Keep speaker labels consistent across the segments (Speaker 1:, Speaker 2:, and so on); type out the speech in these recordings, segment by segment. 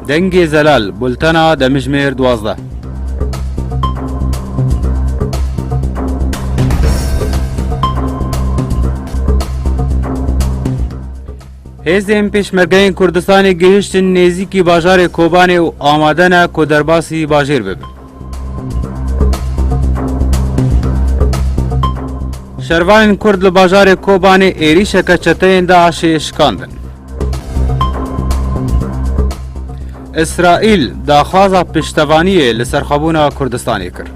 Speaker 1: دنگ زلال بولتنا دمجمیر 12. هێزên pêşmergeyên Kurdistanê gihiştin nêzîkî bajarê Kobanê û amade ne ku derbasî bajêr bibin. Şervanên Kurd li bajarê Kobanê êrişeka çeteyên Daişê şikandin. İsraîl daxwaza piştevaniyê li ser xwebûna Kurdistanê kir.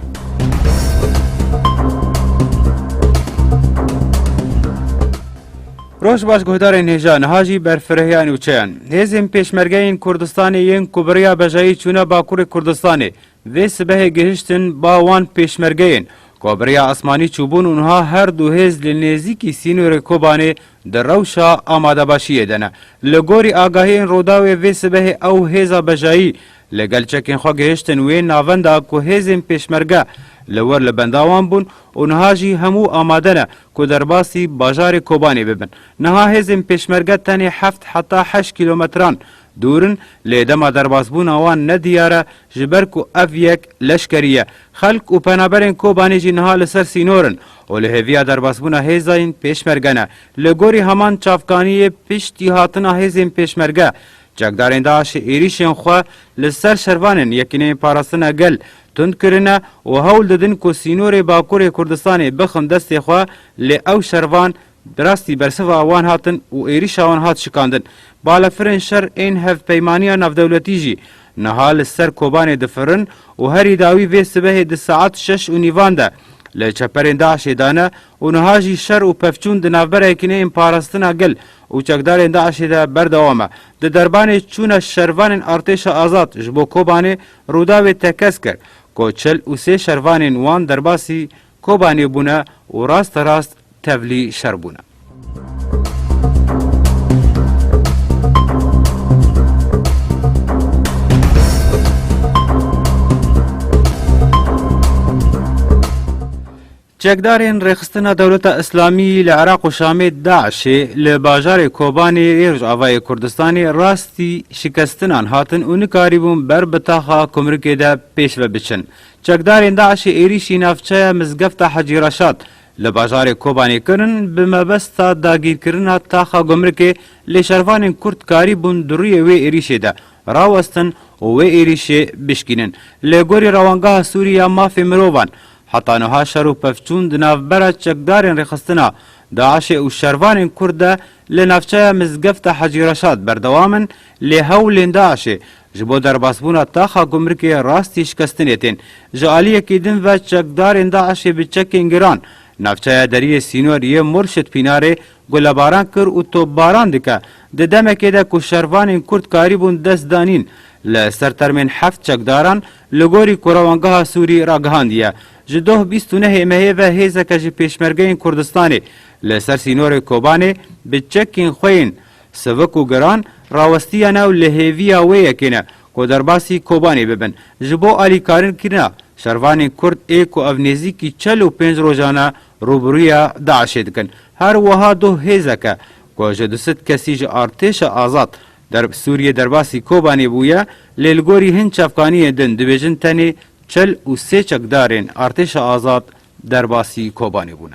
Speaker 1: Roj baş guhdarên hêja niha jî berfirehiyên ûçeyan. Hêzên pêşmergeyên Kurdistanê yên ku biriya bejayî çûne Bakurê Kurdistanê vê sibehê gihiştin ba wan pêşmergeyên ku biriya esmanî çûbûn û niha her du hêz li nêzîkî sînorê Kobanê di rewşa amadebaşiyê de ne. Li gorî agahiyên Rodawê vê sibehê ew hêza bejayî li gel çekên xwe gihiştin wê navenda ku hêzên pêşmerge li wir li benda wan bûn û niha jî hemû amade ne ku derbasî bajarê Kobanê bibin. Niha hêzên pêşmerge tenê 7 heta 8 kilometran dûrin lê dema derbasbûna wan nediyar e ji ber ku ev yek leşkerî ye. Xelk û penaberên Kobanê jî niha li ser sînorin û li hêviya derbasbûna hêzayên pêşmerge ne. Li gorî heman çavkaniyê piştî hatina hêzên pêşmerge cekdarên Daişê êrişên xwe li ser şervanên yekîneyên parastina gel tund kirine û hewl didin ku sînorê Bakurê Kurdistanê bixin destê xwe lê ew şervan birastî bersiva wan hatin û êrişa wan hat şikandin. Balafirên şer ên hevpeymaniya navdewletî jî niha li ser Kobanê difirin û herî dawî vê sibehê di saet 6 û nîvan de li çeperên Daişê dane û niha jî şer û pevçûn di navbera yekîneyên parastina gel û çekdarên Daişê de berdewam e. Di derbanê çûna şervanên artêşa azad ji bo Kobanê Rûdawê tekez kir ku çil û sê şervanên wan derbasî Kobanê bûne û rasterast tevlî şer bûne. Çekdarên rêxistina Dewleta Îslamî li Iraq û Şamê Daişê li bajarê Kobanê ê Rojavayê Kurdistanê rastî şikestinan hatin û nikarîbûn ber bi taxa kumrikê de pêş ve biçin. Çekdarên Daişê êrişî navçeya mizgefta Hecî Reşad li bajarê Kobanê kirin bi mebesta dagîrkirina taxa gumrikê lê şervanên Kurd karîbûn di rûyê wê êrişê de rawestin û wê êrişê bişkînin. Lê gorî rewangeha Sûriya mafê mirovan heta niha şer û pevçûn di navbera çekdarên rêxistina Daişê û şervanên Kurd de li navçeya mizgefta Hecî Reşad berdewamin lê hewlên Daişê ji bo derbasbûna taxa gumrikê rastî şikestinê tên. Ji aliyekî din ve çekdarên Daişê bi çekên giran navçeya deriyê sînor yê Murşid Pînarê gulebaran kir û topbaran dike. Di demekê de ku şervanên Kurd karîbûn dest danîn li ser termên 7 çekdaran li gorî ku rewangeha Sûrî ragihandiye. Ji doh 29 mehê ve hêzeke ji pêşmergeyên Kurdistanê li ser sînorê Kobanê bi çekên xwe yên sivik û giran rawestiya new li hêviya wê yekê ne ku derbasî Kobanê bibin. Ji bo alîkarînkirina şervanên Kurd ê ku ev nêzîkî 45 rojane rûbirûya Daişê dikin. Her wiha doh hêzeke ku ji 200 kesî ji artêşa azad Sûriyê derbasî Kobanê bûye lê li gorî hin çavkaniyên din dibêjin tenê 43 çekdarên artêşa azad derbasî Kobanê bûne.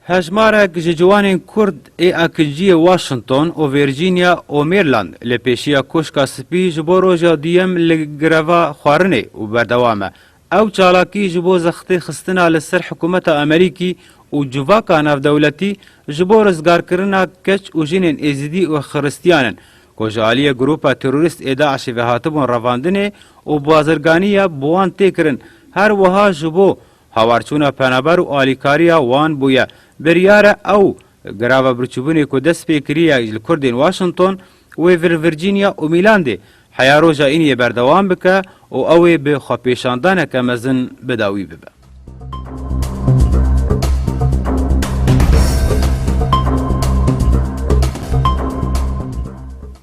Speaker 1: Hejmarek ji ciwanên Kurd ê akilciyê Washington û Virginia û Maryland li pêşiya koşka spî ji bo roja duyem li greva xwarinê û berdewam e. Ew çalakî ji bo zextê xistina li ser hikûmeta Amerîkî û civaka navdewletî ji bo rizgarkirina keç û jinên êzidî û xiristiyanin ku ji aliyê grupa terorîst ê Daişê ve hatibûn revandinê û bazirganiya bi wan tê kirin. Her wiha ji bo hawarçûna penaber û alîkariya wan bûye. Biryar e ew grava birçîbûnê ku dest pê kiriye li Kurdên Washington wê Virginia û Marylandê heya roja îniyê berdewam bike û ew ê bi xwepêşandaneke mezin bidawî bibe.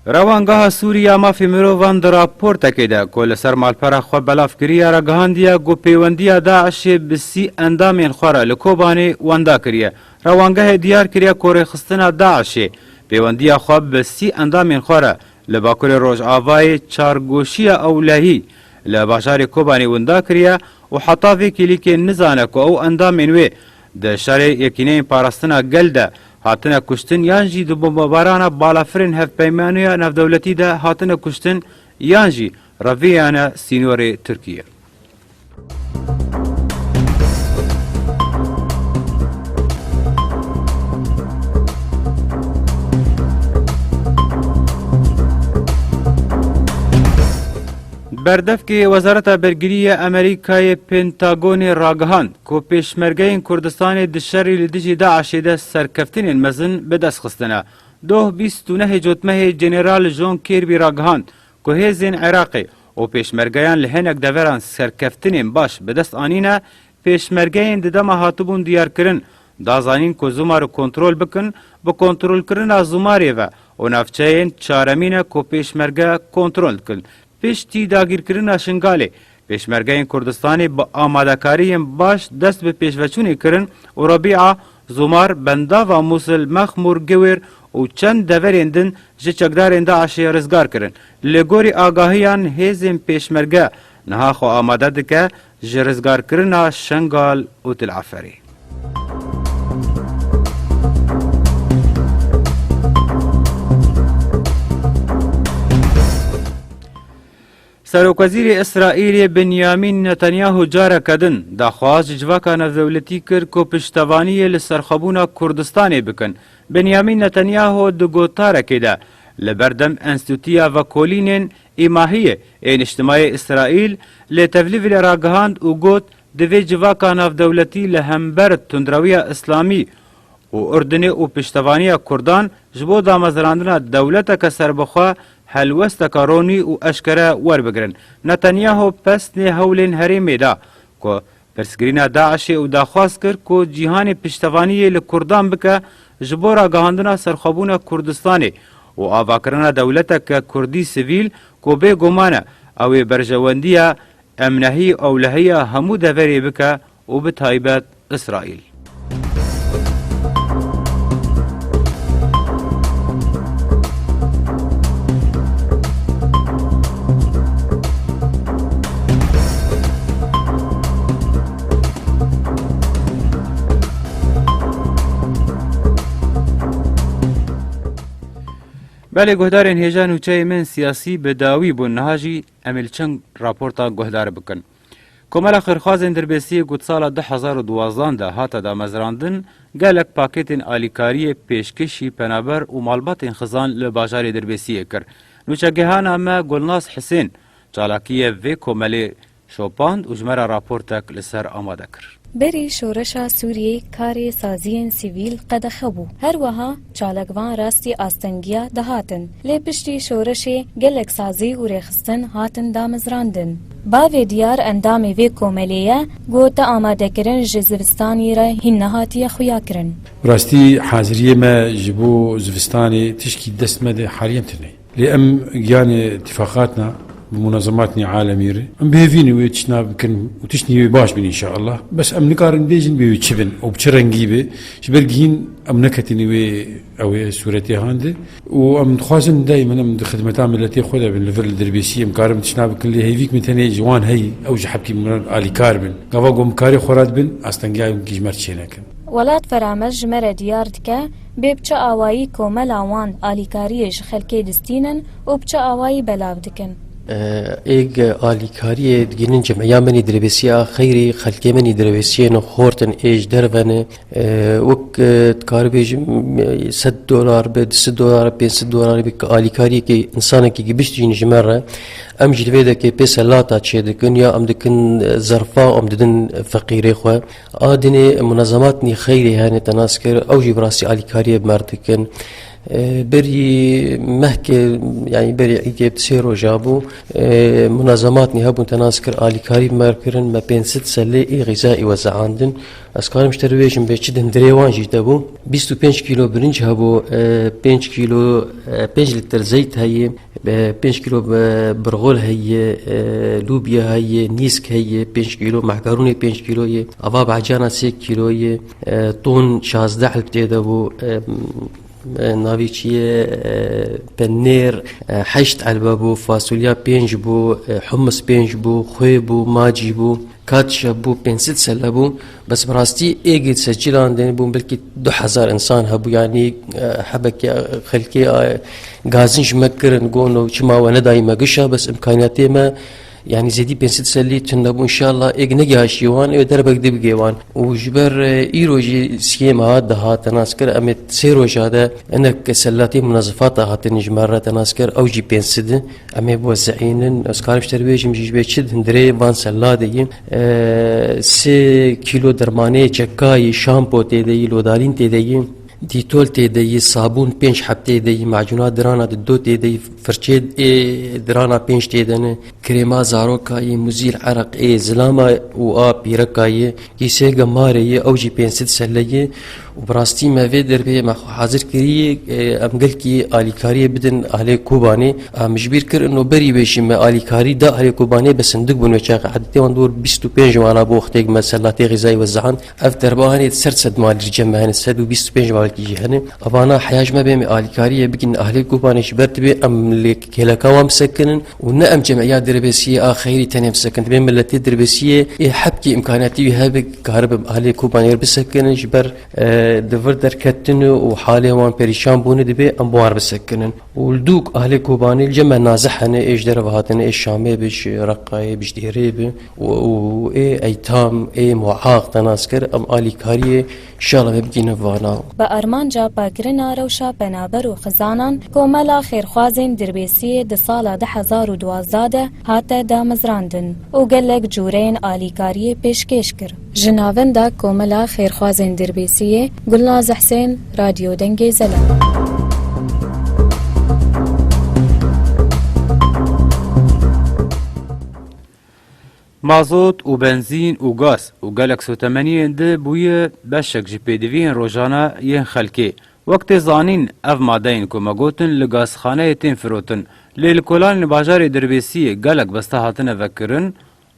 Speaker 1: روانگاه سوریا مافی مروان در راپورتکی ده که لسر مالپره خو بلاف کریه را گهاندیه گو پیوندیه داعش بسی اندامین خوره لکوبانی وندا کریه. روانگاه دیار کریه که رخصتنا داعش پیوندیه خو بسی اندامین خوره لباکر روش آوای چارگوشی اولهی لباشار کوبانی وندا کریه و حطافی کلیک نزانه که او اندامین وی ده شر یکینه پاراستنا گلده هاتنه کشتن یانجی دو بمبارانه بالافرین هف پیمانویا نف دولتی ده هاتنه کشتن یانجی رویانه سینور ترکیه. بردف که وزارت برگری امریکای پنتاگون راگهاند که پیشمرگین کردستان دشری لدیجی داعش ده سرکفتین مزن به دست خستنه. 29 جوتمه جنرال جون کیربی راگهاند که هزین عراقی و پیشمرگیان لهنک دوران سرکفتین باش به دست آنینه پیشمرگین ددم هاتبون دیار کرن دازانین که زمار کنترول بکن با کنترول کرن زماری و نفچهین چارمینه که پیشمرگه کنترول کن. پشتی داگیرکردن شنگاله پیشمرگین کردستانی با آماده‌کاری باش دست به پیشوچونی کردن و ربیعه زمار بندا و موصل مخمور گویر و چند دورندن جچکدارند داعش رزگار کردن لگوری آگاهیان هزم پیشمرگه نها خو آماده دکه جرزگار کردن شنگال و تلعفری. سروکوزیر اسرائیل بنیامین نتانیاهو جاره کدن داخواست جواکا نفدولتی کرد که پشتوانی لسرخبونا کردستانی بکن. بنیامین نتانیاهو دو گوتاره کده لبردم انستیتوتیا و کولینین ایماهی این اجتماعی اسرائیل لتولیف لراگهاند و گوت دوی جواکا نفدولتی لهمبر تندروی اسلامی و اردن و پشتوانی کردان جبو دامزراندنا دولتا که سربخوا هلوست کارونی و اشکره ور بگرن. نتانیاهو پس نه هولین هریمی دا که پرسگرین داعش و داخواست کرد که جیهان پشتوانی لکردان بکه جبو را گهاندنا سرخابون کردستانی و آواکرنا دولتا که کردی سویل که به گمانه او برجواندی امنهی اولهی همو دوری بکه و به تایبت اسرائیل. بله گهدارین هیجان و چای من سیاسی به داوی بون نهاجی امیل چنگ راپورتا گهدار بکن. کمال خرخازن در بیسی گود سال 2012 ده هاتا دا مزراندن گلک پاکتین آلیکاری پیشکشی پنابر و مالبات خزان لباجار در بیسی کر. نوچگهان اما گلناس حسین چالاکیه و کمالی شوپاند و جمره راپورتک لسر آماده کر.
Speaker 2: بری شورشا سوریه کاری سازین سیویل قد خبو هر وها چالکوان راستی آستنگیا دهاتن لی پشتی شورشی گلک سازی و ریخستن هاتن دامزراندن باوی دیار اندامی وی کوملیه گوتا آماده کرن جزوستانی را هین نهاتی خویا کرن
Speaker 3: راستی حاضریه ما جبو زوستانی تشکی دست مده حالیم تنه لی ام گیان اتفاقاتنا بمنظماتني عالمية ام بهفيني ويتشنا بكن وتشني باش بن ان شاء الله بس ام نقارن ديجن بيتشبن او بشرنجيبه شبرجين ام نكتني وي او سورتي هاند وام خوازن دائما ام خدمات عملتي خذها بالليفل دربيسي مقارن تشنا بكن اللي هيفيك مثلا جوان هي او جحبكي من الي كاربن قواقو مكاري خورات بن استنجاي كيجمرتشينك
Speaker 2: ولات فرامج مره دیاردکه به بچه آوایی کومل آوان آلیکاریش خلکی دستینن و بچه آوایی بلاو دکن
Speaker 4: ایگ آلیکاری دگینن جمعیه منی دربیسیا خیری خلقی منی دربیسیا نخورتن ایج درونه وک کار بیش $100 به $200 $500 بیک آلیکاری که انسان کی بیشترین جمره ام جلوه که پیس لاتا چه دکن یا ام دکن ظرفا ام ددن فقیری خو آدنی منظمات نی خیری هنی تناسکر او جبراسی آلیکاری بمردکن بري مهكي يعني بري عيدي بتسيرو جابو منظماتني هبو تناسكر آلي كاري ماركرن ما بين 6 سلة غذائي وزعاندن اسكارم اشترويجن بيشدن دريوان جيدابو 25 كيلو برنج هبو 5 كيلو 5 لتر زيت هي 5 كيلو برغول هي لوبيا هي نيسك هي 5 كيلو معكروني 5 كيلو هي أباب عجانا 6 كيلو هي طون 16 بتيدابو ناوی چیه پنیر 8 علبه بو فاصولیا 5 بو حمص 5 بو خوی بو ماجی بو کاتش بو 500 سله بو بس براستي ايجي تسجيل عندنا بو بلكي 2000 انسان هبو يعني حبك خلكي غازنش مكر نقولوا شما وانا دايما قشا بس امكانياتي ما يعني زيدي بين 6 سلي تنبو ان شاء الله اجنجي هاشيوان دربك دي بجيوان وجبر ايروجي سكيما هذا تناسكر امت سيروج هذا انك سلاتي منظفات هاتن جمره تناسكر او جي بين سد امي بوزعين اسكارش ترويج مجي بيشد هندري فان سلادي 6 كيلو درمانه چکای شامپو تيدي لودالين تيدي دیتول تیدی صابون 5 حب تیدی معجونات درانا 2 تیدی فرچه درانا 5 تیدنه کرما زاروکای مزیل عرق زلاما و پیرکای کیسه گماره اوجی 500 سله وبراستي ما في دربي ما حاضر كري امقل كي اليكاري بدن علي كوباني مجبير كر انه بري بيشي ما اليكاري دا علي كوباني بس ندق بن وشاق حتى وندور 25 وانا بو اختي مسلاتي غذائي وزعان افتر باهني تسرسد مال الجمع هن سد 25 مال كي هن ابانا حياج ما بين اليكاري بكن اهلي كوباني شبرت بي ام لك كلكا مسكن ونأم جمعيات دربسيه اخيري تاني مسكن بين ملتي دربسيه حبكي امكانياتي هابك كهرب اهلي كوباني بسكن جبر دفر دركتن وحالي وان بريشان بون دبي امبوار بسكنن ولدوك اهل كوباني الجمع نازحن ايش دربهاتن ايش شامي بش رقاي بش ديريب و ايتام معاق تناسكر ام الي كاريه ان شاء الله ببقينا فانا
Speaker 2: بارمانجا باگرنا روشا بنابر و خزانان کوملا خیرخوازین دربیسی د سال 2012 هاته دامزراندن و گلک جورین آلیکاری پیشکش کر جناوندا کوملا خیرخوازین دربیسی گلناز حسین رادیو دنگی زلم
Speaker 1: مازوت و بنزین و گاز و گلک سوتمنی ده بوی بشک جی پیدوین روزانه ین خلکی وقت زانین اف مادین که مگوتن لگازخانه تین فروتن لیل کلان باجار دربیسی گلک بسته هاتن وکرن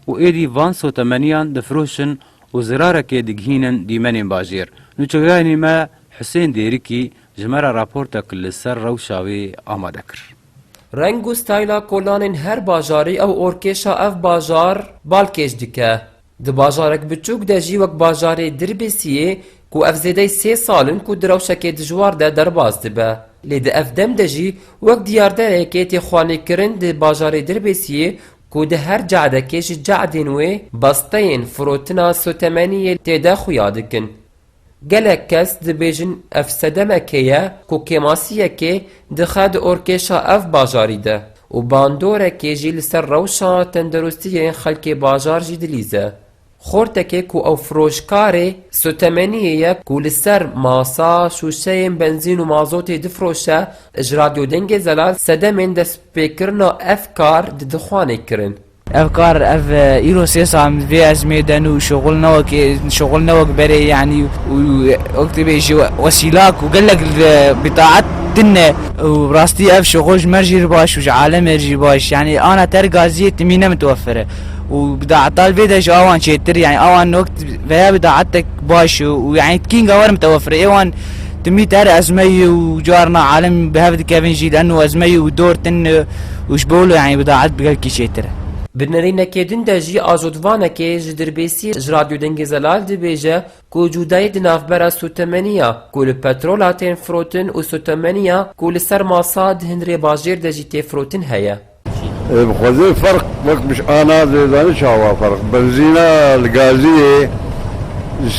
Speaker 1: و ایدی وان سوتمنیان دفروشن و زراره که دگهینن دیمنین باجیر نوچگانی ما حسین دیریکی جمره راپورتا کل سر روشاوی آماده کر
Speaker 5: رنگ و ستایلا کلانین هر باجاری او اورکیشا اف باجار بالکیش دکه ده باجارک بچوک ده جی وک باجاری دربیسیه کو اف زیده 3 سالن کو دروشک دجوار ده درباز دبه لی ده اف دم ده جی وک دیاردره که تی خوانی کرن ده باجاری دربیسیه کو ده هر جعدکیش جعدین وی بستین فروتنا سوتمنی تیده خویادکن گلک کس دبیجن اف سدمکیه کو کماسیه که دخد اورکیشا اف باجاری ده و باندوره که جی لسر روشا تندرستی خلک باجار جی دلیزه خورتکه کو او فروشکاره سوتمنیه کو لسر ماسا شوشه بنزین و مازوت دفروشه اجرادیو دنگ زلال سدمین دست بکرنا اف کار دخوانه کرن
Speaker 6: افكار اف ايرو سيسام في ازميدن وشغل نوك بري يعني وقت بيجي وسيلاك وقال لك بطاعت دنا وراستي اف شغل مرجي باش وعالم مرجي باش يعني انا ترقازيه تمينه متوفره وبداع طالبي ده اوان شيتر يعني اوان وقت فيها بداعتك باش ويعني كينغ اور متوفر ايوان تمي تار ازمي وجارنا عالم بهذا كافنجي لانه ازمي ودور تن وشبوله يعني بداعت بقال كي شيتر
Speaker 5: بنرینه که دن دجی آزودوانه که جدربیسی رادیو دنگ زلال دبیجه که جودای دنافبرا سوتمنیا که لپترولاتین فروتن و سوتمنیا که لسر ماساد هنری باجیر دجی تی فروتن هیا
Speaker 7: بخوزي فرق وقت مش انا زي شاوا فرق بنزينه الغازيه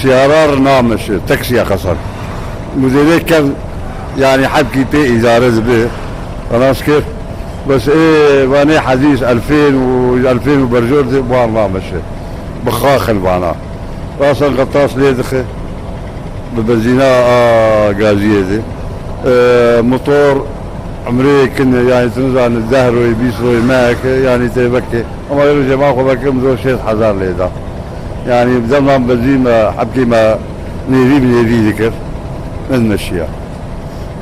Speaker 7: سيارار نامش تاكسي خسر مديري كان يعني حبكي تي ازاره به خلاص كيف بس وانا حديث 2000 و2000 وبرجور دي بوار ماشي بخاخل بانا راسا الغطاس ليه دخل ببنزينه غازيه دي موتور عمري كنا يعني تنزع الزهر ويبيسوا ماك يعني تبكي اما غير جماعه خبكي مزور شيء حذر لي ده يعني بزمن بنزين حبكي ما نيري ذكر نمشيها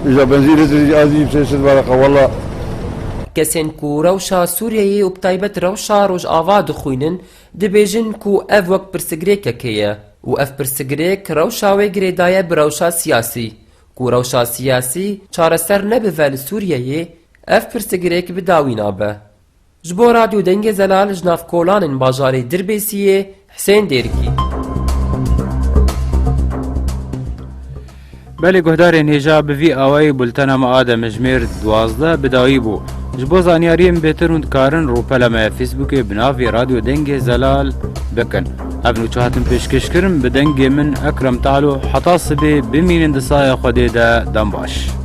Speaker 7: اذا بنزين تجي ازيب سيد ورقه والله
Speaker 5: کەسێن کو ڕەوشە سووریەیە و بتایبەت ڕەوشە ڕۆژئاوا دخوێنن دەبێژن کو ئەڤ وەک پرسگرێکەکەیە و ئەف پرسگرێک ڕەوشاوەی گرێدایە برەوشە سیاسی کو ڕەوشە سیاسی چارەسەر نەبڤە لە سووریەیە ئەف پرسگرێک بداوی نابە ji bo radyo dengê zelal ji nav kolanên bajarê Dirbêsiyê Hüseyin Dêrikî.
Speaker 1: بله گهدارên hêja bi vî awayî bultena me a demejmêr 12 bidawî bû. Ji bo zaniyariyên bêtir hûn dikarin rûpela me Facebookê bi navê Radyo Dengê Zelal bikin. Ev nûçe hatin pêşkêşkirin bi dengê min Ekrem Talo heta sibê bimînin di saya Xwedê de dem baş.